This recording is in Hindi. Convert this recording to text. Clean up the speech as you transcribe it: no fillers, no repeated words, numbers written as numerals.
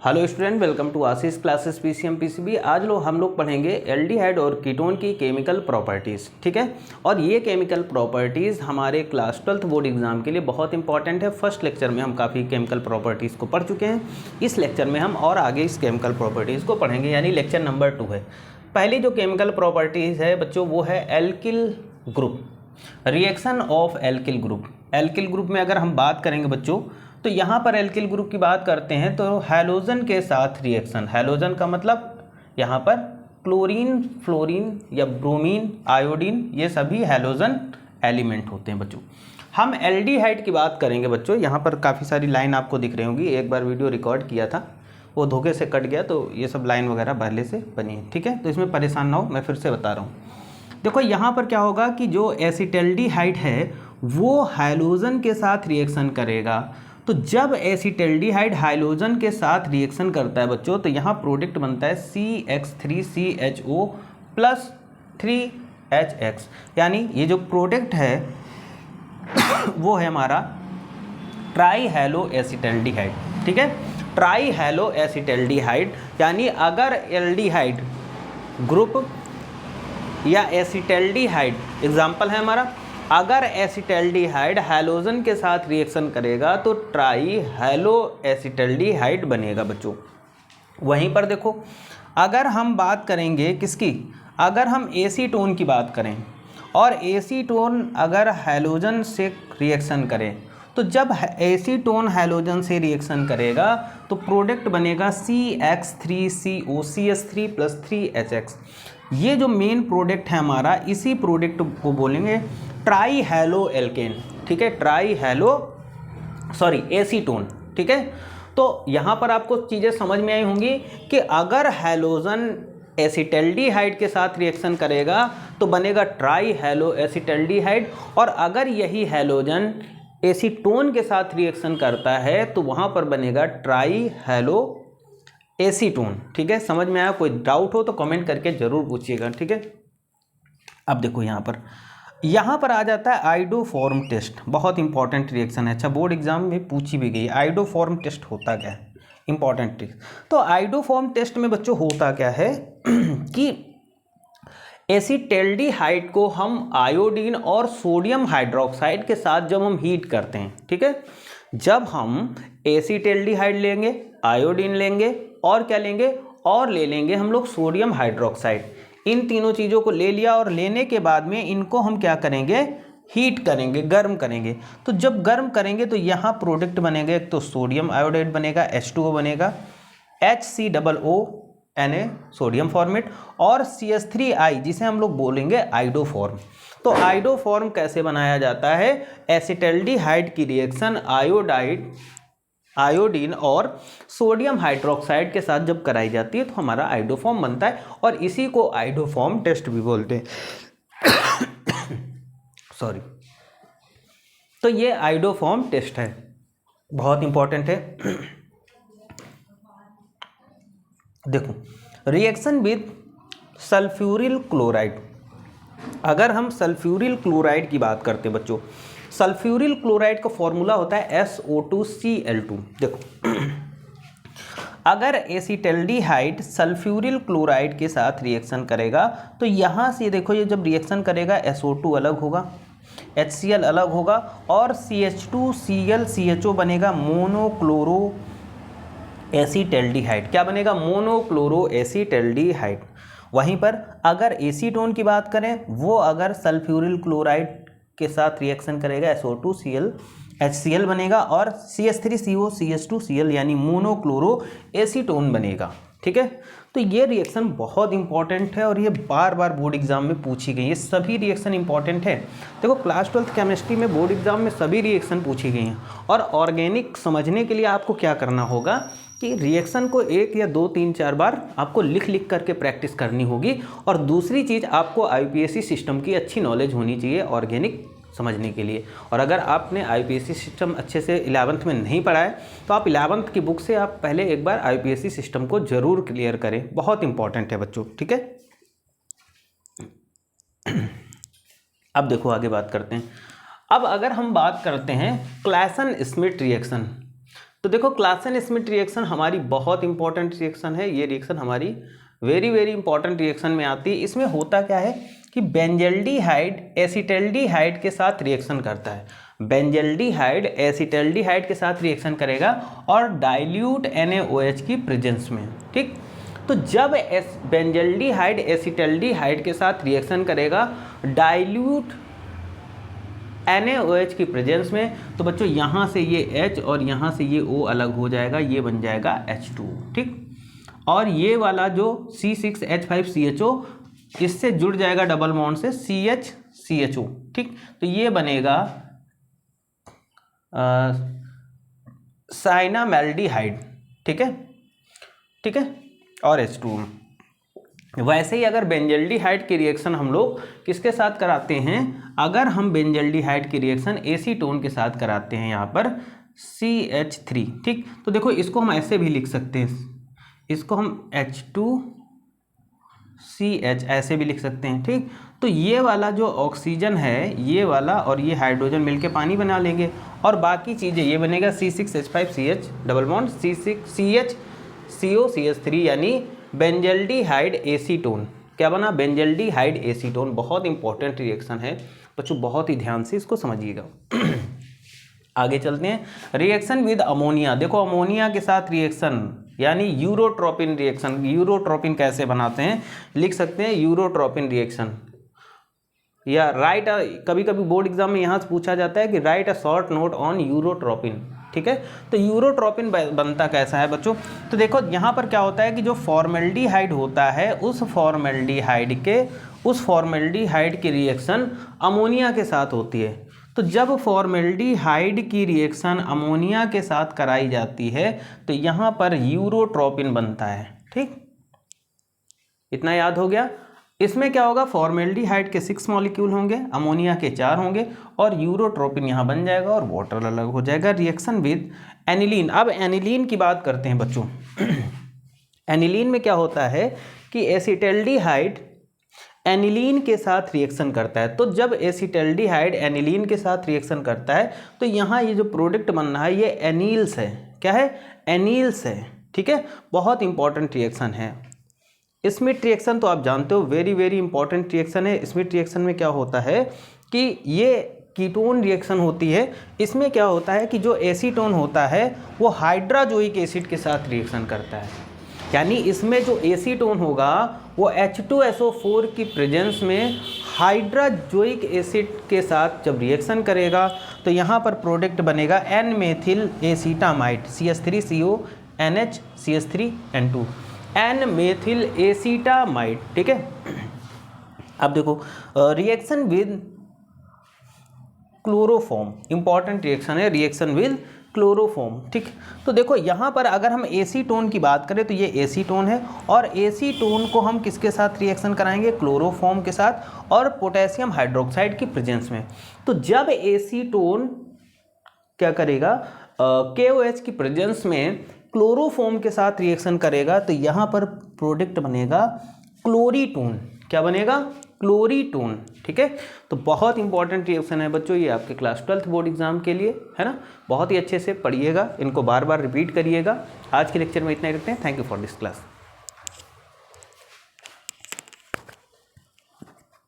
Hello student, welcome to Ashish classes PCM PCB. आज हम लोग पढ़ेंगे एल्डिहाइड और कीटोन की केमिकल प्रॉपर्टीज़। ठीक है, और ये केमिकल प्रॉपर्टीज़ हमारे क्लास 12th बोर्ड एग्जाम के लिए बहुत इंपॉर्टेंट है। फर्स्ट लेक्चर में हम काफ़ी केमिकल प्रॉपर्टीज़ को पढ़ चुके हैं। इस लेक्चर में हम और आगे इस केमिकल प्रॉपर्टीज़ को पढ़ेंगे, यानी लेक्चर नंबर 2 है। पहली जो केमिकल प्रॉपर्टीज़ है बच्चों, वो है alkyl group, reaction of alkyl group. Alkyl group में अगर हम बात करेंगे बच्चों, तो यहाँ पर एल्किल ग्रुप की बात करते हैं तो हैलोजन के साथ रिएक्शन, हैलोजन का मतलब यहाँ पर क्लोरीन, फ्लोरीन या ब्रोमीन, आयोडीन, ये सभी हैलोजन एलिमेंट होते हैं बच्चों। हम एल्डिहाइड की बात करेंगे बच्चों। यहाँ पर काफ़ी सारी लाइन आपको दिख रही होंगी, एक बार वीडियो रिकॉर्ड किया था, वो धोखे से कट गया, तो ये सब लाइन वगैरह पहले से बनी है। ठीक है, तो इसमें परेशान ना हो, मैं फिर से बता रहा हूँ। देखो यहाँ पर क्या होगा कि जो एसिटल्डिहाइड है वो हैलोजन के साथ रिएक्शन करेगा। तो जब एसिटल्डिहाइड हाइड्रोजन के साथ रिएक्शन करता है बच्चों, तो यहाँ प्रोडक्ट बनता है CH3CHO प्लस 3HX, यानी ये जो प्रोडक्ट है वो है हमारा ट्राई हैलो एसिटल्डिहाइड। ठीक है, ट्राई हैलो एसिटल्डिहाइड, यानी अगर एल्डिहाइड ग्रुप या एसिटल्डिहाइड एग्जाम्पल है हमारा, अगर एसिटल्डिहाइड हैलोजन के साथ रिएक्शन करेगा तो ट्राई हैलो एसिटल्डिहाइड बनेगा बच्चों। वहीं पर देखो, अगर हम बात करेंगे किसकी, अगर हम एसीटोन की बात करें और एसीटोन अगर हैलोजन से रिएक्शन करें, तो जब एसीटोन हैलोजन से रिएक्शन करेगा तो प्रोडक्ट बनेगा CH3CO CH3 प्लस 3HX। ये जो मेन प्रोडक्ट है हमारा, इसी प्रोडक्ट को बोलेंगे ट्राई हैलो एल्केन। ठीक है, ट्राई हैलो एसीटोन। ठीक है, तो यहाँ पर आपको चीज़ें समझ में आई होंगी कि अगर हैलोजन एसिटल्डिहाइड के साथ रिएक्शन करेगा तो बनेगा ट्राई हैलो एसिटल्डिहाइड, और अगर यही हैलोजन एसीटोन के साथ रिएक्शन करता है तो वहाँ पर बनेगा ट्राई हैलो एसीटोन। ठीक है, समझ में आया? कोई डाउट हो तो कमेंट करके ज़रूर पूछिएगा। ठीक है, अब देखो यहाँ पर आ जाता है आइडोफॉर्म टेस्ट, बहुत इंपॉर्टेंट रिएक्शन है। अच्छा, बोर्ड एग्जाम में पूछी भी गई, आइडोफॉर्म टेस्ट होता क्या है, इंपॉर्टेंट ट्रिक। तो आइडोफॉर्म टेस्ट में बच्चों होता क्या है कि एसिटल्डिहाइड को हम आयोडीन और सोडियम हाइड्रोक्साइड के साथ जब हम हीट करते हैं, ठीक है, जब हम एसिटल्डिहाइड लेंगे, आयोडीन लेंगे और क्या लेंगे, और ले लेंगे हम लोग सोडियम हाइड्रोक्साइड। इन तीनों चीज़ों को ले लिया और लेने के बाद में इनको हम क्या करेंगे, हीट करेंगे, गर्म करेंगे। तो जब गर्म करेंगे तो यहाँ प्रोडक्ट बनेगा, एक तो सोडियम आयोडाइड बनेगा, H2O बनेगा, HCOO सोडियम फॉर्मेट, और CH3I जिसे हम लोग बोलेंगे आइडोफॉर्म। तो आइडोफॉर्म कैसे बनाया जाता है, एसिटल्डिहाइड की रिएक्शन आयोडीन और सोडियम हाइड्रोक्साइड के साथ जब कराई जाती है तो हमारा आइडोफॉर्म बनता है, और इसी को आइडोफॉर्म टेस्ट भी बोलते हैं। सॉरी, तो ये आइडोफॉर्म टेस्ट है, बहुत इंपॉर्टेंट है। देखो, रिएक्शन विद सल्फ्यूरिल क्लोराइड, अगर हम सल्फ्यूरिल क्लोराइड की बात करते हैं बच्चों, सल्फ्यूरिल क्लोराइड का फॉर्मूला होता है SO2Cl2। देखो, अगर एसिटल्डिहाइड सल्फ्यूरिल क्लोराइड के साथ रिएक्शन करेगा तो यहाँ से देखो, ये जब रिएक्शन करेगा SO2 अलग होगा, HCl अलग होगा, और CH2Cl CHO बनेगा मोनोक्लोरो एसिटल्डिहाइड। क्या बनेगा, मोनोक्लोरो एसिटल्डिहाइड। वहीं पर अगर एसीटोन की बात करें, वो अगर सल्फ्यूरिल क्लोराइड के साथ रिएक्शन करेगा SO2Cl HCl बनेगा, और CH3CO CH2Cl यानी मोनोक्लोरो एसीटोन बनेगा। ठीक है, तो ये रिएक्शन बहुत इंपॉर्टेंट है और ये बार बार बोर्ड एग्जाम में पूछी गई है। सभी रिएक्शन इंपॉर्टेंट है। देखो, क्लास 12th केमिस्ट्री में बोर्ड एग्जाम में सभी रिएक्शन पूछी गई हैं, और ऑर्गेनिक समझने के लिए आपको क्या करना होगा कि रिएक्शन को 1 या 2 3 4 बार आपको लिख लिख करके प्रैक्टिस करनी होगी। और दूसरी चीज़, आपको IPSC सिस्टम की अच्छी नॉलेज होनी चाहिए ऑर्गेनिक समझने के लिए। और अगर आपने IPSC सिस्टम अच्छे से 11th में नहीं पढ़ा है तो आप 11th की बुक से आप पहले एक बार IPSC सिस्टम को ज़रूर क्लियर करें, बहुत इंपॉर्टेंट है बच्चों। ठीक है, अब देखो आगे बात करते हैं। अब अगर हम बात करते हैं क्लासन स्मिथ रिएक्शन, तो देखो क्लासन स्मिथ रिएक्शन हमारी बहुत इंपॉर्टेंट रिएक्शन है। ये रिएक्शन हमारी वेरी वेरी इंपॉर्टेंट रिएक्शन में आती है। इसमें होता क्या है कि बेंजल्डिहाइड एसिटल्डिहाइड के साथ रिएक्शन करता है। बेंजल्डिहाइड एसिटल्डिहाइड के साथ रिएक्शन करेगा और डाइल्यूट NaOH की प्रेजेंस में, ठीक। तो जब बेंजल्डिहाइड एसिटल्डिहाइड के साथ रिएक्शन करेगा डाइल्यूट NaOH की प्रेजेंस में, तो बच्चों यहाँ से ये H और यहाँ से ये O अलग हो जाएगा, ये बन जाएगा H2, ठीक। और ये वाला जो C6H5CHO इससे जुड़ जाएगा डबल बॉन्ड से CHCHO, ठीक। तो ये बनेगा साइनामेल्डिहाइड, ठीक है, ठीक है, और H2। वैसे ही अगर बेंजल्डिहाइड की रिएक्शन हम लोग किसके साथ कराते हैं, अगर हम बेंजल्डिहाइड की रिएक्शन एसीटोन के साथ कराते हैं यहाँ पर CH3, ठीक। तो देखो इसको हम ऐसे भी लिख सकते हैं, इसको हम H2CH ऐसे भी लिख सकते हैं, ठीक। तो ये वाला जो ऑक्सीजन है, ये वाला और ये हाइड्रोजन मिलके पानी बना लेंगे और बाकी चीज़ें ये बनेगा C6H5CH डबल बॉन्ड CH3 यानी बेंजल्डिहाइड एसीटोन। क्या बना, बेंजल्डिहाइड एसीटोन। बहुत इंपॉर्टेंट रिएक्शन है बच्चों, बहुत ही ध्यान से इसको समझिएगा। आगे चलते हैं, रिएक्शन विद अमोनिया। देखो अमोनिया के साथ रिएक्शन यानी यूरोट्रोपिन रिएक्शन। यूरोट्रोपिन कैसे बनाते हैं, लिख सकते हैं यूरोट्रोपिन रिएक्शन, या राइट, कभी कभी बोर्ड एग्जाम में यहाँ से पूछा जाता है कि write a short note on urotropin, ठीक है। तो यूरोट्रोपिन बनता कैसा है बच्चों, तो देखो यहाँ पर क्या होता है कि जो फॉर्मेल्डिहाइड होता है उस फॉर्मेल्डिहाइड की रिएक्शन अमोनिया के साथ होती है। तो जब फॉर्मेल्डिहाइड की रिएक्शन अमोनिया के साथ कराई जाती है तो यहाँ पर यूरोट्रोपिन बनता है, ठीक। इतना याद हो गया। इसमें क्या होगा, फॉर्मेल्डिहाइड के 6 मॉलिक्यूल होंगे, अमोनिया के 4 होंगे और यूरोट्रोपिन यहाँ बन जाएगा और वाटर अलग हो जाएगा। Reaction with aniline. अब एनिलीन की बात करते हैं बच्चों। एनिलीन में क्या होता है कि एसिटल्डिहाइड एनिलीन के साथ रिएक्शन करता है। तो जब एसिटल्डिहाइड एनिलीन के साथ रिएक्शन करता है तो यहाँ ये जो प्रोडक्ट बन रहा है ये एनील्स है। क्या है, एनील्स है, ठीक है। बहुत इंपॉर्टेंट रिएक्शन है। स्मिथ रिएक्शन तो आप जानते हो, वेरी वेरी इंपॉर्टेंट रिएक्शन है। स्मिथ रिएक्शन में क्या होता है कि ये कीटोन रिएक्शन होती है। इसमें क्या होता है कि जो एसीटोन होता है वो हाइड्राजोइक एसिड के साथ रिएक्शन करता है, यानी इसमें जो एसीटोन होगा वो H2SO4 की प्रेजेंस में हाइड्राजोइक एसिड के साथ जब रिएक्शन करेगा तो यहाँ पर प्रोडक्ट बनेगा N-मेथिल एसीटामाइड CH3CO NH CH3N2 N-मेथिल एसीटामाइड, ठीक है। अब देखो reaction with chloroform, important reaction है रिएक्शन विद क्लोरोफॉर्म, ठीक। तो देखो यहाँ पर अगर हम एसीटोन की बात करें तो ये एसीटोन है और एसीटोन को हम किसके साथ रिएक्शन कराएंगे, क्लोरोफॉर्म के साथ और पोटेशियम हाइड्रोक्साइड की प्रेजेंस में। तो जब एसीटोन क्या करेगा, KOH की प्रेजेंस में क्लोरोफॉर्म के साथ रिएक्शन करेगा तो यहाँ पर प्रोडक्ट बनेगा क्लोरीटोन। क्या बनेगा, क्लोरीटोन, ठीक है। तो बहुत इंपॉर्टेंट रिएक्शन है बच्चों ये आपके क्लास 12th बोर्ड एग्जाम के लिए, है ना। बहुत ही अच्छे से पढ़िएगा, इनको बार बार रिपीट करिएगा। आज के लेक्चर में इतना ही रखते हैं। Thank you for this class.